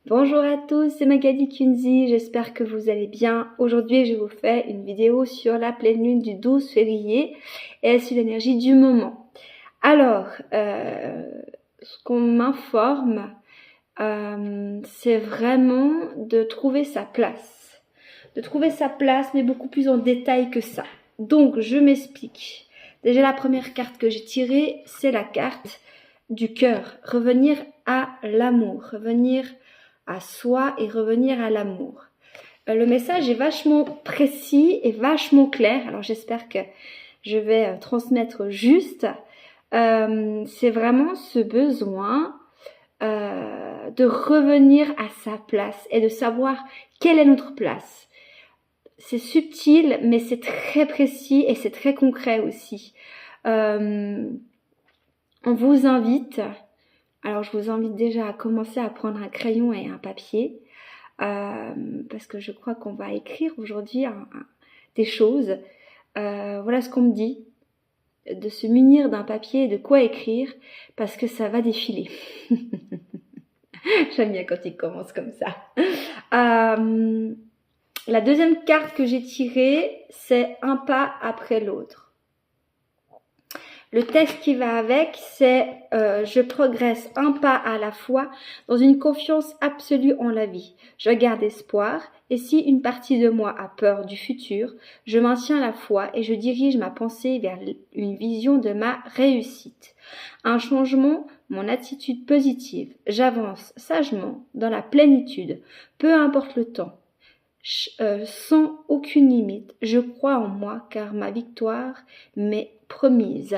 Bonjour à tous, c'est Magali Kunzi, j'espère que vous allez bien. Aujourd'hui, je vous fais une vidéo sur la pleine lune du 12 février et sur l'énergie du moment. Alors, ce qu'on m'informe, c'est vraiment de trouver sa place. De trouver sa place, mais beaucoup plus en détail que ça. Donc, je m'explique. Déjà, la première carte que j'ai tirée, c'est la carte du cœur. Revenir à l'amour, revenir à soi et revenir à l'amour. Le message est vachement précis et vachement clair. Alors j'espère que je vais transmettre juste. C'est vraiment ce besoin de revenir à sa place et de savoir quelle est notre place. C'est subtil, mais c'est très précis et c'est très concret aussi. On vous invite... Alors, je vous invite déjà à commencer à prendre un crayon et un papier parce que je crois qu'on va écrire aujourd'hui des choses. Voilà ce qu'on me dit, de se munir d'un papier et de quoi écrire parce que ça va défiler. J'aime bien quand il commence comme ça. La deuxième carte que j'ai tirée, c'est un pas après l'autre. Le texte qui va avec, c'est je progresse un pas à la fois dans une confiance absolue en la vie. Je garde espoir et si une partie de moi a peur du futur, je maintiens la foi et je dirige ma pensée vers une vision de ma réussite. Un changement, mon attitude positive. J'avance sagement dans la plénitude, peu importe le temps. Sans aucune limite, je crois en moi car ma victoire m'est promise.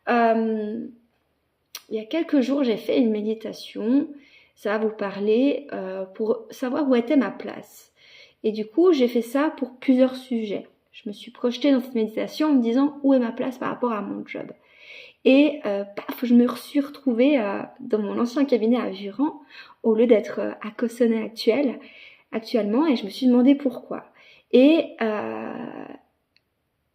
Il y a quelques jours, j'ai fait une méditation, ça va vous parler, pour savoir où était ma place. Et du coup, j'ai fait ça pour plusieurs sujets. Je me suis projetée dans cette méditation en me disant où est ma place par rapport à mon job. Et paf, je me suis retrouvée dans mon ancien cabinet à Vuran, au lieu d'être à Cossonay actuellement, et je me suis demandé pourquoi. Et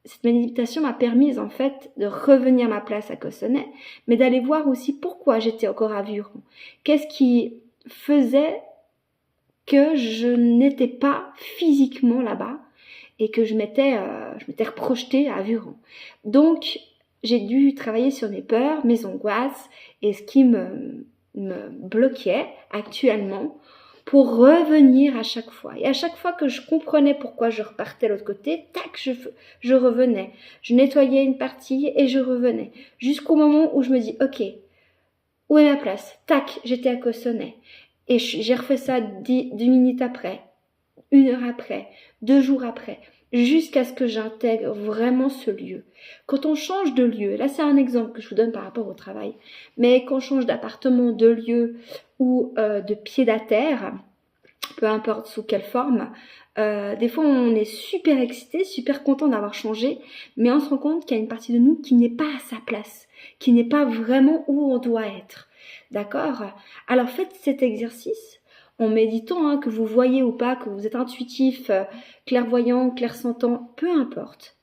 cette méditation m'a permis en fait de revenir à ma place à Cossonay, mais d'aller voir aussi pourquoi j'étais encore à Vuran. Qu'est-ce qui faisait que je n'étais pas physiquement là-bas et que je m'étais reprojetée à Vuran. Donc, j'ai dû travailler sur mes peurs, mes angoisses et ce qui me bloquait actuellement pour revenir à chaque fois. Et à chaque fois que je comprenais pourquoi je repartais de l'autre côté, tac, je revenais. Je nettoyais une partie et je revenais. Jusqu'au moment où je me dis, ok, où est ma place? Tac, j'étais à Cossonay. Et j'ai refait ça 10 minutes après, 1 heure après, 2 jours après, jusqu'à ce que j'intègre vraiment ce lieu. Quand on change de lieu, là c'est un exemple que je vous donne par rapport au travail, mais quand on change d'appartement, de lieu ou de pied-à-terre, peu importe sous quelle forme, des fois on est super excité, super content d'avoir changé, mais on se rend compte qu'il y a une partie de nous qui n'est pas à sa place, qui n'est pas vraiment où on doit être. D'accord? Alors faites cet exercice en méditant, que vous voyez ou pas, que vous êtes intuitif, clairvoyant, clairsentant, peu importe.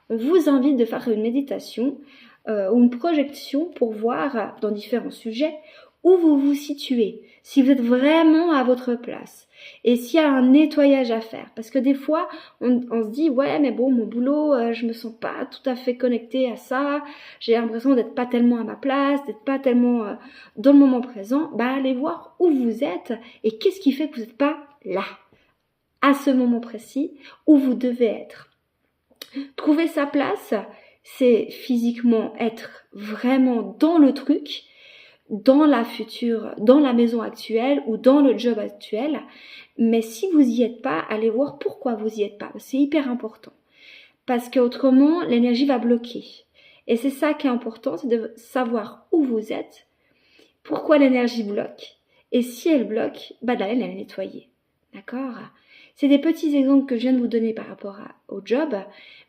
On vous invite de faire une méditation ou une projection pour voir dans différents sujets où vous vous situez, si vous êtes vraiment à votre place et s'il y a un nettoyage à faire. Parce que des fois, on se dit, ouais, mais bon, mon boulot, je me sens pas tout à fait connectée à ça, j'ai l'impression d'être pas tellement à ma place, d'être pas tellement dans le moment présent. Allez voir où vous êtes et qu'est-ce qui fait que vous n'êtes pas là, à ce moment précis, où vous devez être. Trouver sa place, c'est physiquement être vraiment dans le truc, dans la maison actuelle ou dans le job actuel. Mais si vous n'y êtes pas, allez voir pourquoi vous n'y êtes pas. C'est hyper important. Parce qu'autrement, l'énergie va bloquer. Et c'est ça qui est important, c'est de savoir où vous êtes, pourquoi l'énergie bloque. Et si elle bloque, d'aller la nettoyer. D'accord ? C'est des petits exemples que je viens de vous donner par rapport au job,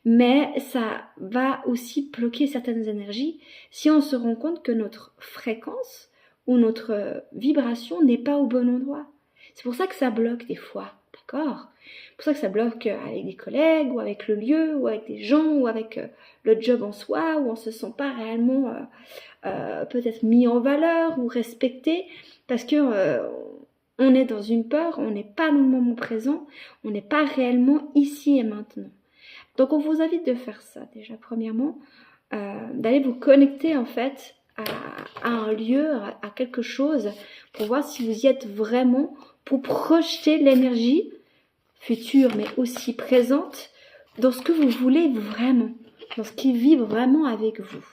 mais ça va aussi bloquer certaines énergies si on se rend compte que notre fréquence ou notre vibration n'est pas au bon endroit. C'est pour ça que ça bloque des fois, d'accord ? C'est pour ça que ça bloque avec des collègues, ou avec le lieu, ou avec des gens, ou avec le job en soi, où on ne se sent pas réellement peut-être mis en valeur ou respecté, parce que on est dans une peur, on n'est pas dans le moment présent, on n'est pas réellement ici et maintenant. Donc on vous invite de faire ça déjà premièrement, d'aller vous connecter en fait à un lieu, à quelque chose, pour voir si vous y êtes vraiment, pour projeter l'énergie future mais aussi présente dans ce que vous voulez vraiment, dans ce qui vibre vraiment avec vous.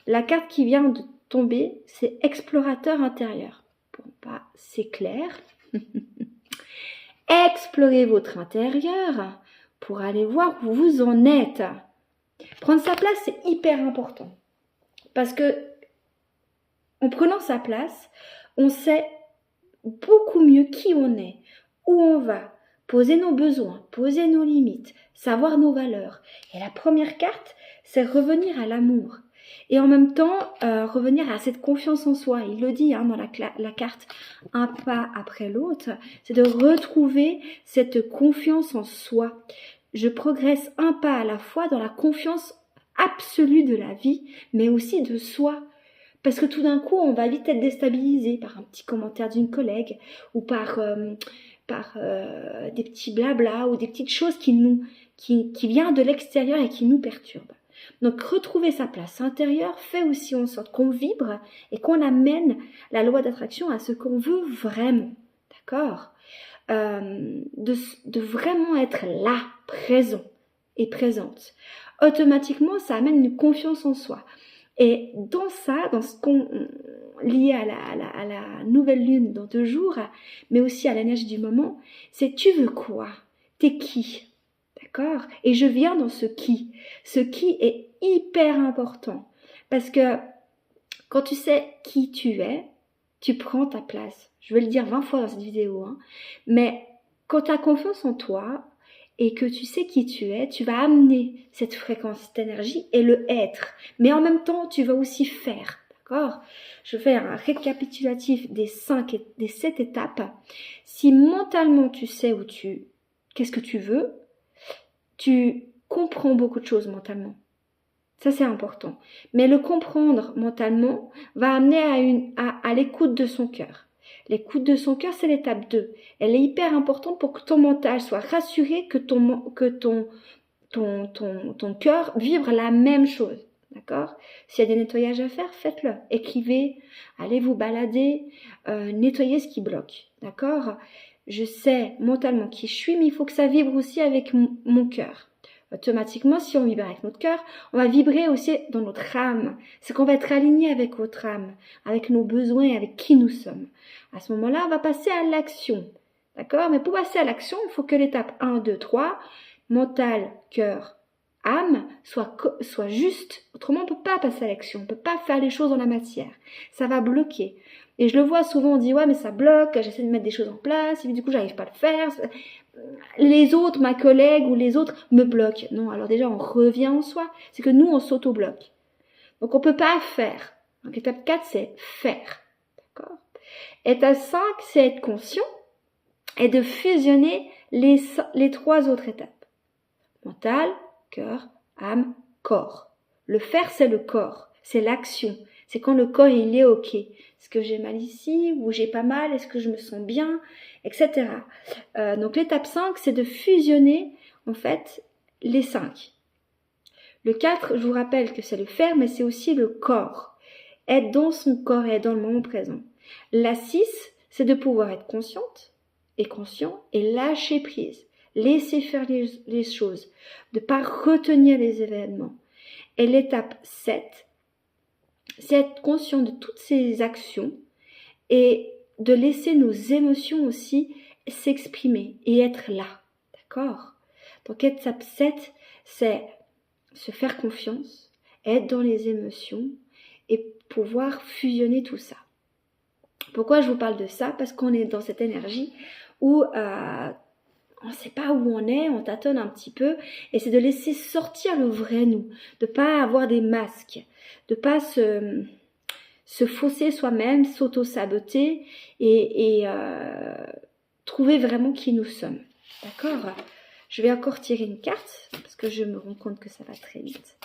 La carte qui vient de tomber, c'est explorateur intérieur. Bon, bah, c'est clair. Explorez votre intérieur pour aller voir où vous en êtes. Prendre sa place, c'est hyper important. Parce que en prenant sa place, on sait beaucoup mieux qui on est, où on va, poser nos besoins, poser nos limites, savoir nos valeurs. Et la première carte, c'est revenir à l'amour. Et en même temps, revenir à cette confiance en soi. Il le dit dans la carte, un pas après l'autre, c'est de retrouver cette confiance en soi. Je progresse un pas à la fois dans la confiance absolue de la vie, mais aussi de soi. Parce que tout d'un coup, on va vite être déstabilisé par un petit commentaire d'une collègue ou par des petits blabla ou des petites choses qui viennent de l'extérieur et qui nous perturbent. Donc retrouver sa place intérieure fait aussi en sorte qu'on vibre et qu'on amène la loi d'attraction à ce qu'on veut vraiment. D'accord ? De vraiment être là, présent et présente. Automatiquement, ça amène une confiance en soi. Et dans ça, dans ce qu'on lié à la nouvelle lune dans 2 jours, mais aussi à l'énergie du moment, c'est tu veux quoi ? T'es qui ? D'accord ? Et je viens dans ce qui. Ce qui est hyper important. Parce que quand tu sais qui tu es, tu prends ta place. Je vais le dire 20 fois dans cette vidéo. Mais quand tu as confiance en toi et que tu sais qui tu es, tu vas amener cette fréquence, cette énergie et le être. Mais en même temps, tu vas aussi faire. D'accord ? Je fais un récapitulatif des 7 étapes. Si mentalement tu sais qu'est-ce que tu veux, tu comprends beaucoup de choses mentalement. Ça, c'est important. Mais le comprendre mentalement va amener à l'écoute de son cœur. L'écoute de son cœur, c'est l'étape 2. Elle est hyper importante pour que ton mental soit rassuré que ton cœur vibre la même chose. D'accord ? S'il y a des nettoyages à faire, faites-le. Écrivez, allez vous balader, nettoyez ce qui bloque. D'accord ? Je sais mentalement qui je suis, mais il faut que ça vibre aussi avec mon cœur. Automatiquement, si on vibre avec notre cœur, on va vibrer aussi dans notre âme. C'est qu'on va être aligné avec votre âme, avec nos besoins, avec qui nous sommes. À ce moment-là, on va passer à l'action. D'accord ? Mais pour passer à l'action, il faut que l'étape 1, 2, 3, mental, cœur, âme, soit juste. Autrement, on ne peut pas passer à l'action. On ne peut pas faire les choses dans la matière. Ça va bloquer. Et je le vois souvent, on dit, ouais, mais ça bloque, j'essaie de mettre des choses en place, et du coup, j'arrive pas à le faire. Les autres, ma collègue ou les autres me bloquent. Non, alors déjà, on revient en soi. C'est que nous, on s'auto-bloque. Donc, on peut pas faire. Donc, étape 4, c'est faire. D'accord ? Étape 5, c'est être conscient et de fusionner les 3 autres étapes. Mental, cœur, âme, corps. Le faire, c'est le corps. C'est l'action. C'est quand le corps, il est OK. Est-ce que j'ai mal ici ou j'ai pas mal? Est-ce que je me sens bien? Etc. Donc l'étape 5, c'est de fusionner en fait les 5. Le 4, je vous rappelle que c'est le faire, mais c'est aussi le corps. Être dans son corps et être dans le moment présent. La 6, c'est de pouvoir être consciente et conscient et lâcher prise. Laisser faire les choses. De ne pas retenir les événements. Et l'étape 7, c'est être conscient de toutes ces actions et de laisser nos émotions aussi s'exprimer et être là. D'accord ? Donc étape 7, c'est se faire confiance, être dans les émotions et pouvoir fusionner tout ça. Pourquoi je vous parle de ça ? Parce qu'on est dans cette énergie où on ne sait pas où on tâtonne un petit peu, et c'est de laisser sortir le vrai nous, de ne pas avoir des masques, de ne pas se fausser soi-même, s'auto-saboter et trouver vraiment qui nous sommes. D'accord ? Je vais encore tirer une carte, parce que je me rends compte que ça va très vite.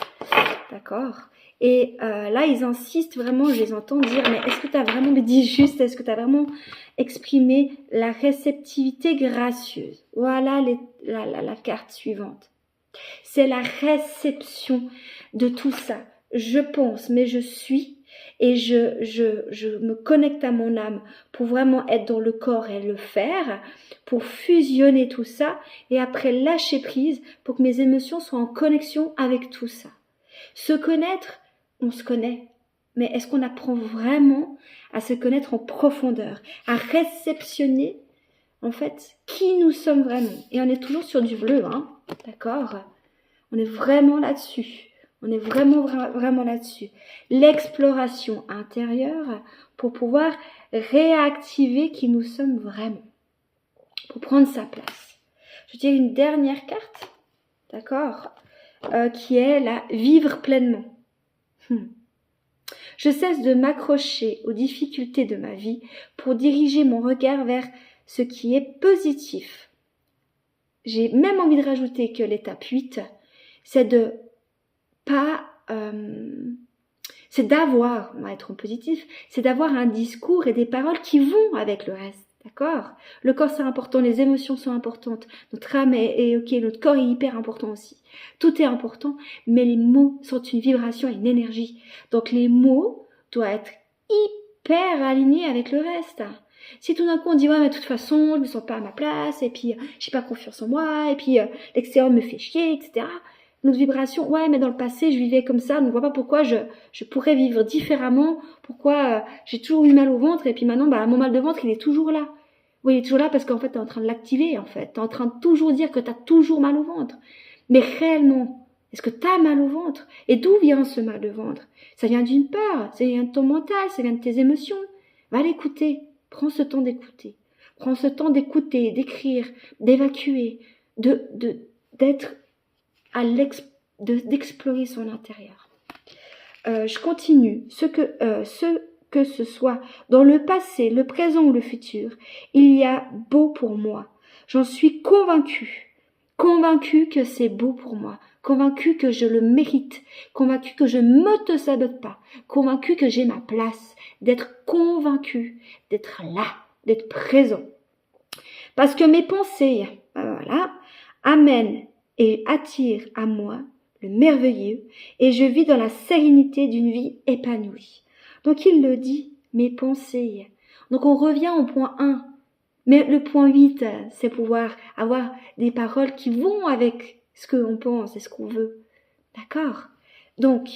D'accord ? Et là, ils insistent vraiment, je les entends dire, mais est-ce que tu as vraiment dit juste, est-ce que tu as vraiment exprimé la réceptivité gracieuse? Voilà la carte suivante. C'est la réception de tout ça. Je pense, mais je suis, et je me connecte à mon âme pour vraiment être dans le corps et le faire, pour fusionner tout ça, et après lâcher prise pour que mes émotions soient en connexion avec tout ça. Se connaître, on se connaît, mais est-ce qu'on apprend vraiment à se connaître en profondeur, à réceptionner en fait qui nous sommes vraiment? Et on est toujours sur du bleu, hein, d'accord? On est vraiment là-dessus. On est vraiment là-dessus. L'exploration intérieure pour pouvoir réactiver qui nous sommes vraiment. Pour prendre sa place. Je dirais une dernière carte, d'accord, qui est la vivre pleinement. Je cesse de m'accrocher aux difficultés de ma vie pour diriger mon regard vers ce qui est positif. J'ai même envie de rajouter que l'étape 8, c'est de pas, c'est d'avoir, on va être en positif, c'est d'avoir un discours et des paroles qui vont avec le reste, d'accord? Le corps c'est important, les émotions sont importantes, notre âme est ok, notre corps est hyper important aussi. Tout est important, mais les mots sont une vibration et une énergie. Donc les mots doivent être hyper alignés avec le reste. Si tout d'un coup on dit ouais mais de toute façon je me sens pas à ma place et puis j'ai pas confiance en moi et puis l'extérieur me fait chier, etc. Notre vibration, ouais mais dans le passé je vivais comme ça, donc je vois pas pourquoi je pourrais vivre différemment, pourquoi j'ai toujours eu mal au ventre et puis maintenant mon mal de ventre il est toujours là. Oui, il est toujours là parce qu'en fait t'es en train de l'activer en fait, t'es en train de toujours dire que t'as toujours mal au ventre. Mais réellement, est-ce que t'as mal au ventre? Et d'où vient ce mal de ventre? Ça vient d'une peur, ça vient de ton mental, ça vient de tes émotions. Va l'écouter. Prends ce temps d'écouter. Prends ce temps d'écouter, d'écrire, d'évacuer, d'être d'explorer son intérieur. Je continue. Ce que ce soit dans le passé, le présent ou le futur, il y a beau pour moi. J'en suis convaincue. Convaincue que c'est beau pour moi. Convaincue que je le mérite. Convaincue que je ne m'auto-sabote pas. Convaincue que j'ai ma place. D'être convaincue, d'être là, d'être présent. Parce que mes pensées, voilà, amènent et attirent à moi le merveilleux et je vis dans la sérénité d'une vie épanouie. Donc il le dit, mes pensées. Donc on revient au point 1. Mais le point 8, c'est pouvoir avoir des paroles qui vont avec ce qu'on pense et ce qu'on veut. D'accord? Donc,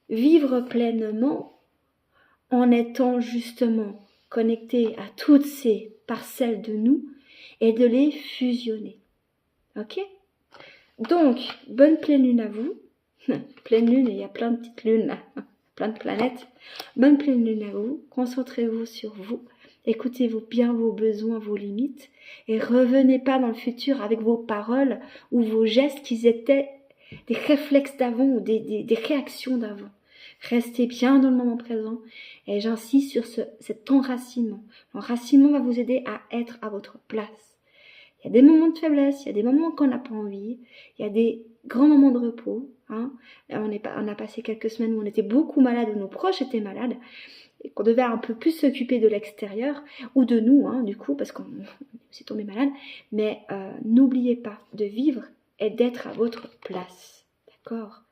vivre pleinement en étant justement connecté à toutes ces parcelles de nous et de les fusionner. Ok? Donc, bonne pleine lune à vous. Pleine lune, il y a plein de petites lunes, plein de planètes. Bonne pleine lune à vous. Concentrez-vous sur vous. Écoutez-vous bien vos besoins, vos limites. Et revenez pas dans le futur avec vos paroles ou vos gestes qui étaient des réflexes d'avant ou des réactions d'avant. Restez bien dans le moment présent et j'insiste sur cet enracinement. L'enracinement va vous aider à être à votre place. Il y a des moments de faiblesse, il y a des moments qu'on n'a pas envie, il y a des grands moments de repos. Hein. On a passé quelques semaines où on était beaucoup malade, où nos proches étaient malades, et qu'on devait un peu plus s'occuper de l'extérieur, ou de nous, hein, du coup, parce qu'on s'est tombé malade. Mais n'oubliez pas de vivre et d'être à votre place. D'accord?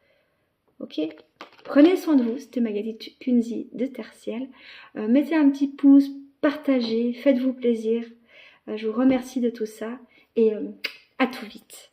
Ok? Prenez soin de vous, c'était Magali Kunzi de Terre Ciel. Mettez un petit pouce, partagez, faites-vous plaisir. Je vous remercie de tout ça et à tout vite.